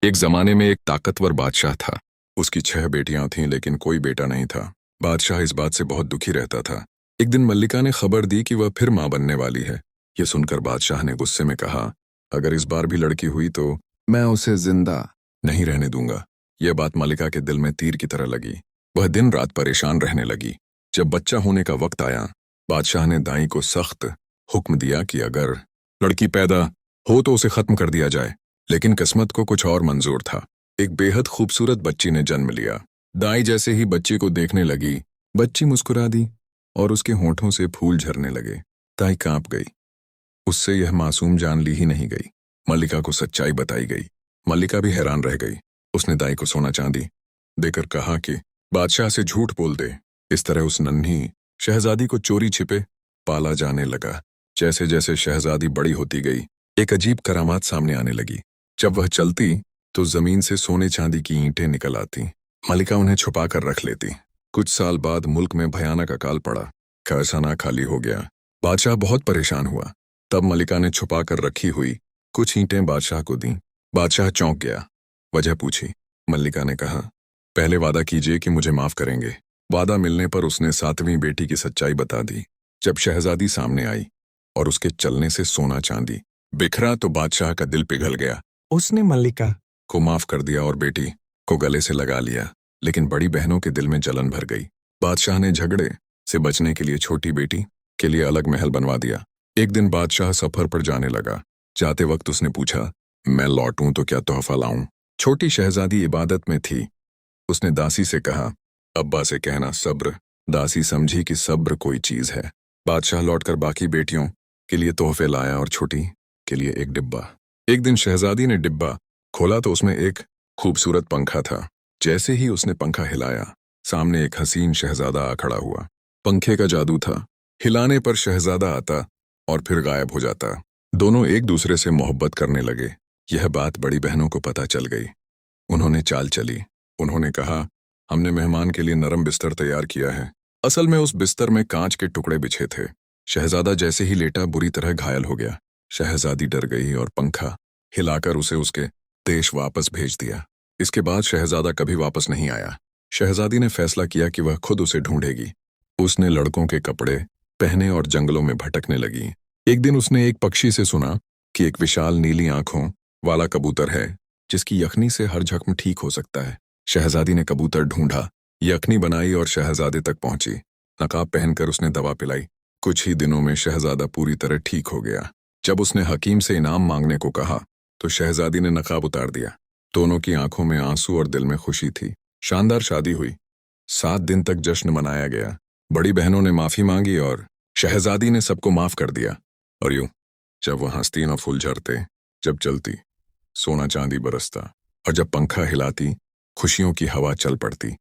एक जमाने में एक ताकतवर बादशाह था। उसकी 6 बेटियां थीं लेकिन कोई बेटा नहीं था। बादशाह इस बात से बहुत दुखी रहता था। एक दिन मल्लिका ने खबर दी कि वह फिर मां बनने वाली है। यह सुनकर बादशाह ने गुस्से में कहा, अगर इस बार भी लड़की हुई तो मैं उसे जिंदा नहीं रहने दूंगा। यह बात मल्लिका के दिल में तीर की तरह लगी। वह दिन रात परेशान रहने लगी। जब बच्चा होने का वक्त आया, बादशाह ने दाई को सख्त हुक्म दिया कि अगर लड़की पैदा हो तो उसे खत्म कर दिया जाए। लेकिन किस्मत को कुछ और मंजूर था। एक बेहद खूबसूरत बच्ची ने जन्म लिया। दाई जैसे ही बच्ची को देखने लगी, बच्ची मुस्कुरा दी और उसके होंठों से फूल झरने लगे। दाई कांप गई। उससे यह मासूम जान ली ही नहीं गई। मल्लिका को सच्चाई बताई गई। मल्लिका भी हैरान रह गई। उसने दाई को सोना चांदी देकर कहा कि बादशाह से झूठ बोल दे। इस तरह उस नन्ही शहजादी को चोरी छिपे पाला जाने लगा। जैसे जैसे शहजादी बड़ी होती गई, एक अजीब करामात सामने आने लगी। जब वह चलती तो जमीन से सोने चांदी की ईंटें निकल आती। मल्लिका उन्हें छुपा कर रख लेती। कुछ साल बाद मुल्क में भयानक अकाल पड़ा। खजाना खाली हो गया। बादशाह बहुत परेशान हुआ। तब मल्लिका ने छुपा कर रखी हुई कुछ ईंटें बादशाह को दी। बादशाह चौंक गया। वजह पूछी। मल्लिका ने कहा, पहले वादा कीजिए कि मुझे माफ करेंगे। वादा मिलने पर उसने 7वीं बेटी की सच्चाई बता दी। जब शहजादी सामने आई और उसके चलने से सोना चांदी बिखरा तो बादशाह का दिल पिघल गया। उसने मल्लिका को माफ कर दिया और बेटी को गले से लगा लिया। लेकिन बड़ी बहनों के दिल में जलन भर गई। बादशाह ने झगड़े से बचने के लिए छोटी बेटी के लिए अलग महल बनवा दिया। एक दिन बादशाह सफर पर जाने लगा। जाते वक्त उसने पूछा, मैं लौटूं तो क्या तोहफा लाऊं? छोटी शहजादी इबादत में थी। उसने दासी से कहा, अब्बा से कहना सब्र। दासी समझी कि सब्र कोई चीज है। बादशाह लौटकर बाकी बेटियों के लिए तोहफे लाया और छोटी के लिए एक डिब्बा। एक दिन शहजादी ने डिब्बा खोला तो उसमें एक खूबसूरत पंखा था। जैसे ही उसने पंखा हिलाया, सामने एक हसीन शहजादा आ खड़ा हुआ। पंखे का जादू था। हिलाने पर शहजादा आता और फिर गायब हो जाता। दोनों एक दूसरे से मोहब्बत करने लगे। यह बात बड़ी बहनों को पता चल गई। उन्होंने चाल चली। उन्होंने कहा, हमने मेहमान के लिए नरम बिस्तर तैयार किया है। असल में उस बिस्तर में कांच के टुकड़े बिछे थे। शहजादा जैसे ही लेटा बुरी तरह घायल हो गया। शहजादी डर गई और पंखा हिलाकर उसे उसके देश वापस भेज दिया। इसके बाद शहजादा कभी वापस नहीं आया। शहजादी ने फैसला किया कि वह खुद उसे ढूंढेगी। उसने लड़कों के कपड़े पहने और जंगलों में भटकने लगी। एक दिन उसने एक पक्षी से सुना कि एक विशाल नीली आंखों वाला कबूतर है जिसकी यखनी से हर जख्म ठीक हो सकता है। शहजादी ने कबूतर ढूंढा, यखनी बनाई और शहजादे तक पहुंची। नकाब पहनकर उसने दवा पिलाई। कुछ ही दिनों में शहजादा पूरी तरह ठीक हो गया। जब उसने हकीम से इनाम मांगने को कहा तो शहजादी ने नकाब उतार दिया। दोनों की आंखों में आंसू और दिल में खुशी थी। शानदार शादी हुई। 7 दिन तक जश्न मनाया गया। बड़ी बहनों ने माफी मांगी और शहजादी ने सबको माफ कर दिया। और यूं, जब वह हंसती न फूल झरते, जब चलती सोना चांदी बरसता और जब पंखा हिलाती खुशियों की हवा चल पड़ती।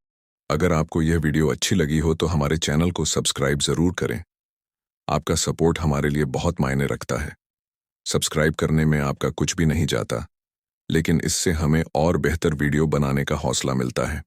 अगर आपको यह वीडियो अच्छी लगी हो तो हमारे चैनल को सब्सक्राइब जरूर करें। आपका सपोर्ट हमारे लिए बहुत मायने रखता है। सब्सक्राइब करने में आपका कुछ भी नहीं जाता, लेकिन इससे हमें और बेहतर वीडियो बनाने का हौसला मिलता है।